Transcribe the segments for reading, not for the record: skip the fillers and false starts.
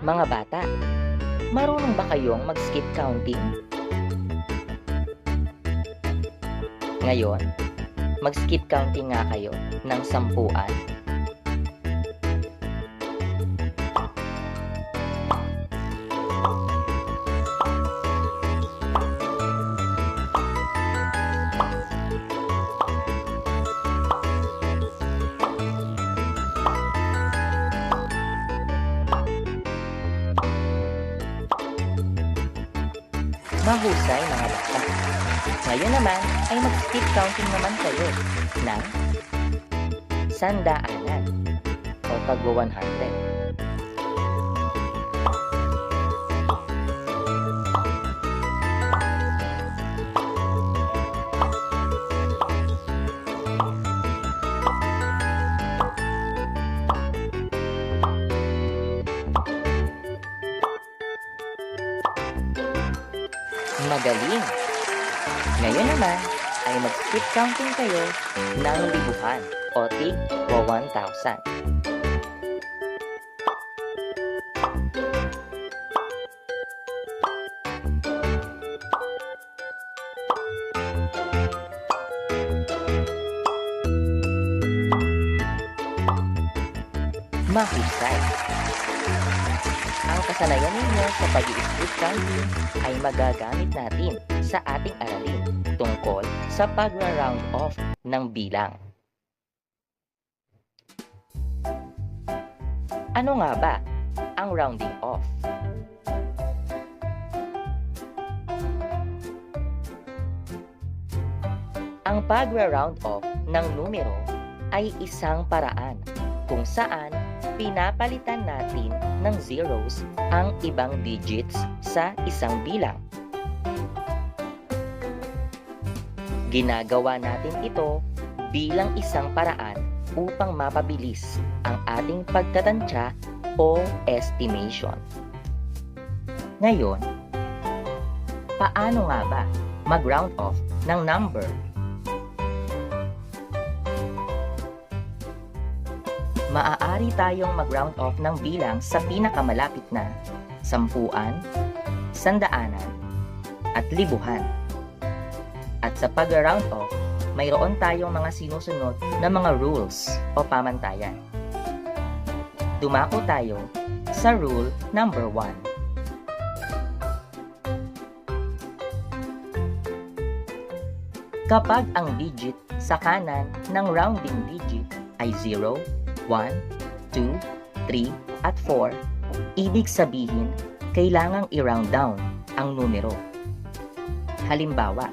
Mga bata, marunong ba kayong mag-skip counting? Ngayon, mag-skip counting nga kayo ng 10. Mahusay mga bata. Ngayon naman ay mag-skip counting naman kayo ng sandaanan o tagwa 100. Magaling! Ngayon naman ay mag-skip counting kayo ng libuhan o tig-wa 1,000. Mahusay! Ang kasanayan ninyo sa pag-i-skip counting ay magagamit natin sa ating aralin tungkol sa pag-round off ng bilang. Ano nga ba ang rounding off? Ang pag-round off ng numero ay isang paraan kung saan pinapalitan natin ng zeros ang ibang digits sa isang bilang. Ginagawa natin ito bilang isang paraan upang mapabilis ang ating pagtatansya o estimation. Ngayon, paano nga ba mag-round off ng number? Maaari tayong mag-round off ng bilang sa pinakamalapit na sampuan, sandaanan, at libuhan. At sa pag-round off, mayroon tayong mga sinusunod na mga rules o pamantayan. Dumako tayo sa rule number 1. Kapag ang digit sa kanan ng rounding digit ay 0, 1, 2, 3, at 4, ibig sabihin, kailangang i-round down ang numero. Halimbawa,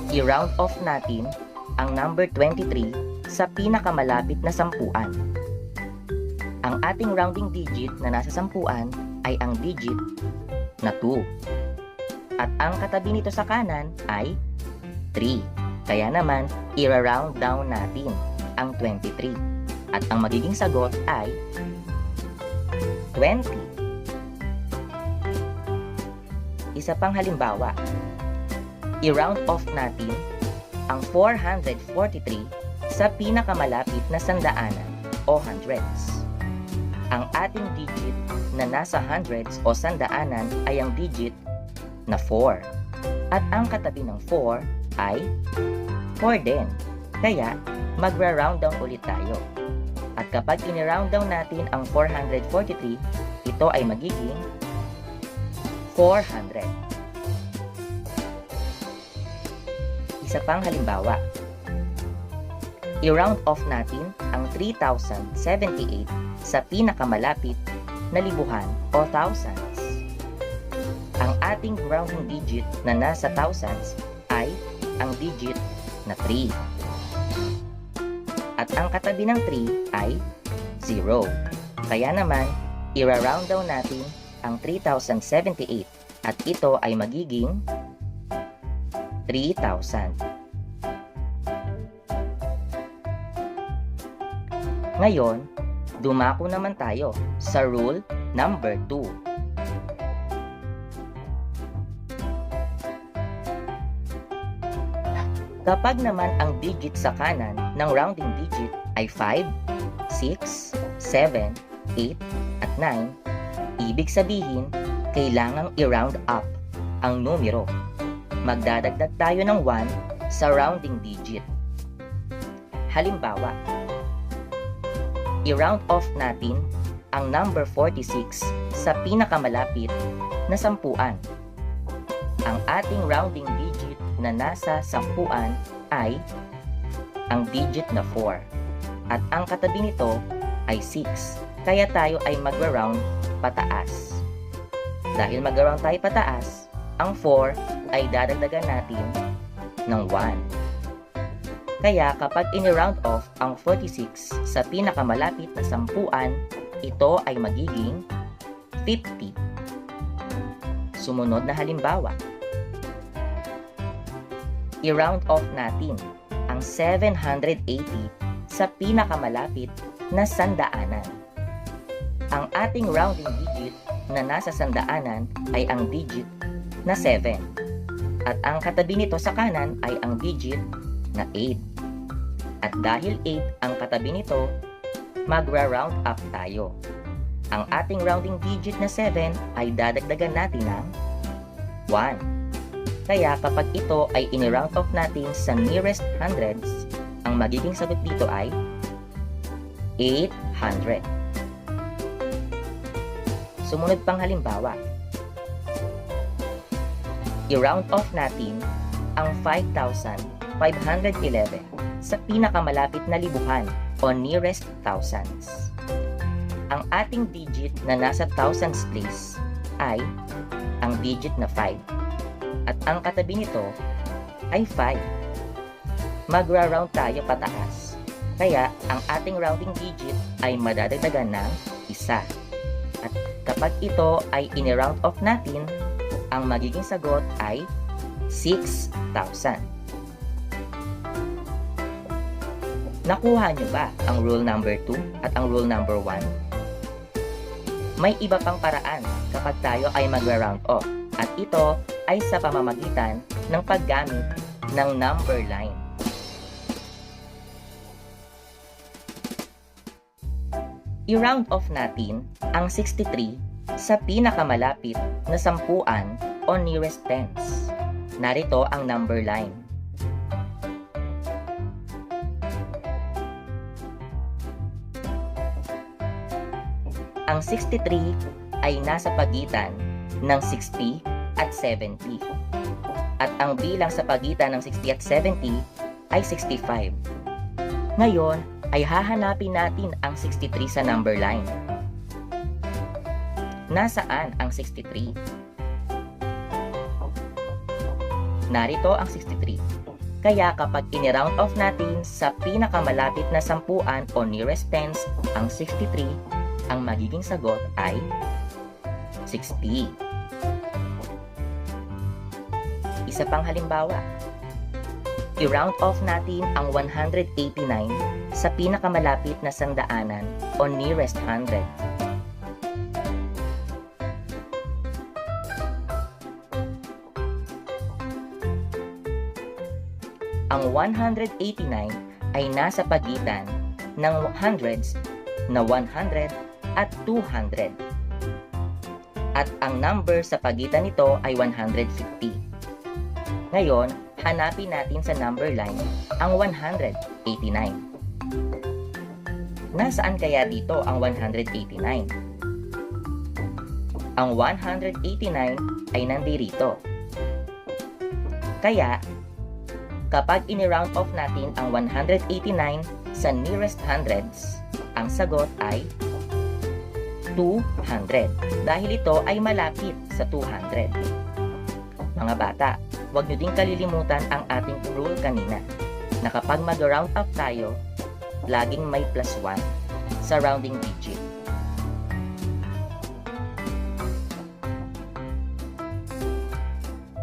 i-round off natin ang number 23 sa pinakamalapit na sampuan. Ang ating rounding digit na nasa sampuan ay ang digit na 2. At ang katabi nito sa kanan ay 3. Kaya naman, i-round down natin ang 23. At ang magiging sagot ay 20. Isa pang halimbawa, i-round off natin ang 443 sa pinakamalapit na sandaanan o hundreds. Ang ating digit na nasa hundreds o sandaanan ay ang digit na 4. At ang katabi ng 4 ay 4 din. Kaya, magra-round down ulit tayo. At kapag in-round down natin ang 443, ito ay magiging 400. Isa pang halimbawa, i-round off natin ang 3,078 sa pinakamalapit na libuhan o thousands. Ang ating rounding digit na nasa thousands ay ang digit na 3. At ang katabi ng 3 ay 0. Kaya naman, i-round down natin ang 3,078 at ito ay magiging 3,000. Ngayon, dumako naman tayo sa rule number 2. Kapag naman ang digit sa kanan ng rounding digit ay 5, 6, 7, 8 at 9, ibig sabihin, kailangang i-round up ang numero. Magdadagdag tayo ng 1 sa rounding digit. Halimbawa, i-round off natin ang number 46 sa pinakamalapit na sampuan. Ang ating rounding digit na nasa sampuan ay ang digit na 4 at ang katabi nito ay 6, kaya tayo ay mag-round pataas. Dahil mag-round tayo pataas, ang 4 ay dadagdagan natin ng 1. Kaya kapag in-round off ang 46 sa pinakamalapit na sampuan, ito ay magiging 50. Sumunod na halimbawa, i-round off natin ang 780 sa pinakamalapit na sandaanan. Ang ating rounding digit na nasa sandaanan ay ang digit na 7 at ang katabi nito sa kanan ay ang digit na 8. At dahil 8 ang katabi nito, magra-round up tayo. Ang ating rounding digit na 7 ay dadagdagan natin ng 1. Kaya kapag ito ay in-round off natin sa nearest hundreds, ang magiging sagot dito ay 800. Sumunod pang halimbawa, i-round off natin ang 5,511 sa pinakamalapit na libuhan o nearest thousands. Ang ating digit na nasa thousands place ay ang digit na 5 at ang katabi nito ay 5. Magra-round tayo pataas, kaya ang ating rounding digit ay madadagdagan ng 1. At kapag ito ay in-round off natin, ang magiging sagot ay 6,000. Nakuha nyo ba ang rule number 2 at ang rule number 1? May iba pang paraan kapag tayo ay magra-round off at ito ay sa pamamagitan ng paggamit ng number line. I-round off natin ang 63 sa pinakamalapit na sampuan o nearest tens. Narito ang number line. Ang 63 ay nasa pagitan ng 60 at 70. At ang bilang sa pagitan ng 60 at 70 ay 65. Ngayon ay hahanapin natin ang 63 sa number line. Nasaan ang 63? Narito ang 63. Kaya kapag in-round off natin sa pinakamalapit na sampuan o nearest tens ang 63, ang magiging sagot ay 60. Isa pang halimbawa, i-round off natin ang 189 sa pinakamalapit na sandaanan o nearest hundred. Ang 189 ay nasa pagitan ng hundreds na 100 at 200. At ang number sa pagitan nito ay 150. Ngayon, hanapin natin sa number line ang 189. Nasaan kaya dito ang 189? Ang 189 ay nandirito. Kaya, kapag in-round off natin ang 189 sa nearest hundreds, ang sagot ay 200 dahil ito ay malapit sa 200. Mga bata, huwag nyo din kalilimutan ang ating rule kanina na kapag mag-round up tayo, laging may plus 1 sa rounding digit.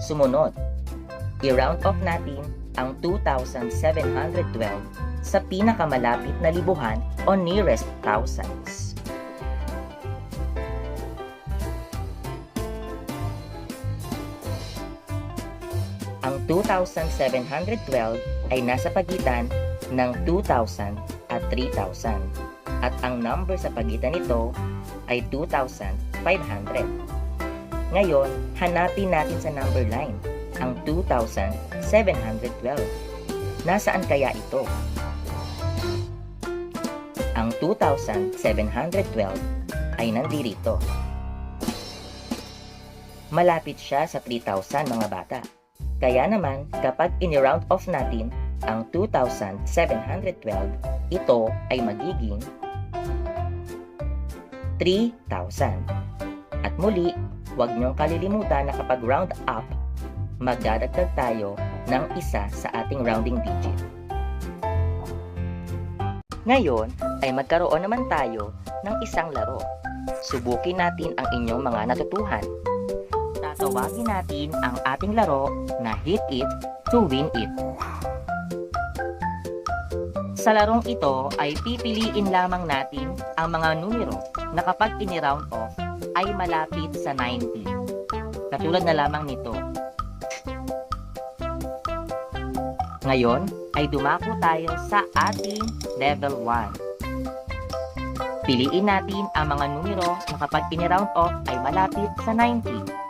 Sumunod, i-round off natin ang 2,712 sa pinakamalapit na libuhan o nearest thousands. Ang 2,712 ay nasa pagitan ng 2,000 at 3,000. at ang number sa pagitan nito ay 2,500. Ngayon, hanapin natin sa number line ang 2,712. Nasaan kaya ito? Ang 2,712 ay nandirito. Malapit siya sa 3,000 mga bata. Kaya naman, kapag in-round off natin ang 2,712, ito ay magiging 3,000. At muli, huwag niyong kalilimutan na kapag round up, magdadagdag tayo ng isa sa ating rounding digit. Ngayon ay magkaroon naman tayo ng isang laro. Subukin natin ang inyong mga natutuhan. Tatawagin natin ang ating laro na Hit It to Win It. Sa larong ito ay pipiliin lamang natin ang mga numero na kapag ini-round off ay malapit sa 90. Katulad na lamang nito. Ngayon ay dumako tayo sa ating level 1. Piliin natin ang mga numero na kapag ini-round off ay malapit sa 90.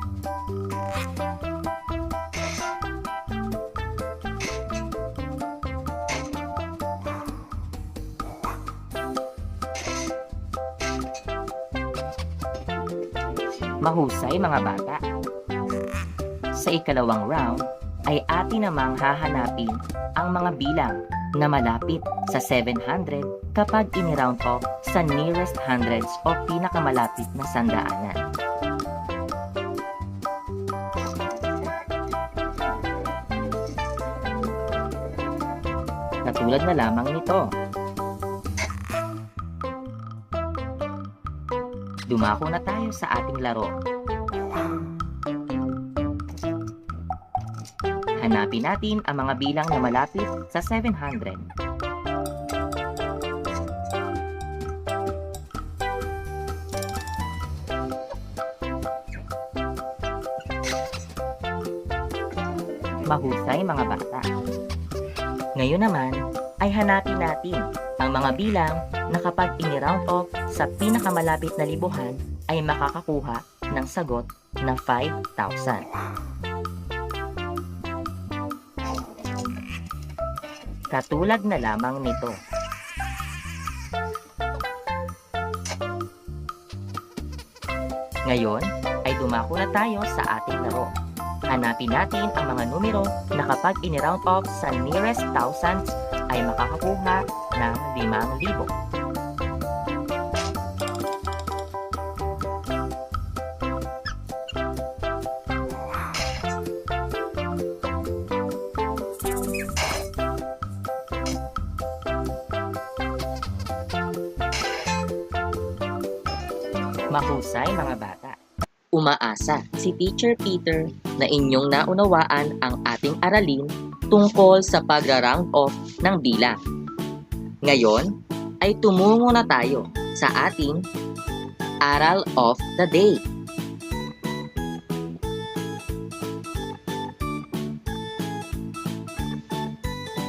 Mahusay mga bata. Sa ikalawang round ay atin namang hahanapin ang mga bilang na malapit sa 700 kapag ini-round off sa nearest hundreds o pinakamalapit na sandaanan. Katulad na lamang nito. Dumako na tayo sa ating laro. Hanapin natin ang mga bilang na malapit sa 700. Mahusay mga bata. Ngayon naman ay hanapin natin ang mga bilang na kapag ini-round off sa pinakamalapit na libuhan ay makakakuha ng sagot na 5,000. Katulad na lamang nito. Ngayon ay dumako na tayo sa ating laro. Hanapin natin ang mga numero na kapag ini-round off sa nearest thousands ay makakakuha ng 5,000. Mahusay mga bata. Umaasa si Teacher Peter na inyong naunawaan ang ating aralin tungkol sa pagra-round off ng bilang. Ngayon ay tumungo na tayo sa ating Aral of the Day.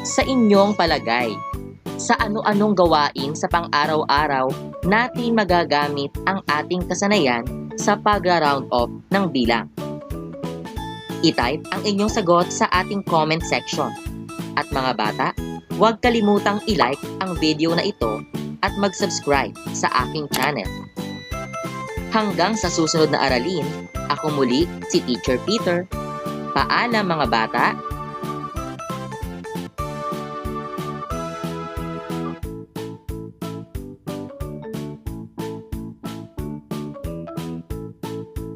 Sa inyong palagay, sa ano-anong gawain sa pang-araw-araw natin magagamit ang ating kasanayan sa pag-round off ng bilang? I-type ang inyong sagot sa ating comment section. At mga bata, huwag kalimutang i-like ang video na ito at mag-subscribe sa aking channel. Hanggang sa susunod na aralin, ako muli si Teacher Peter. Paalam mga bata!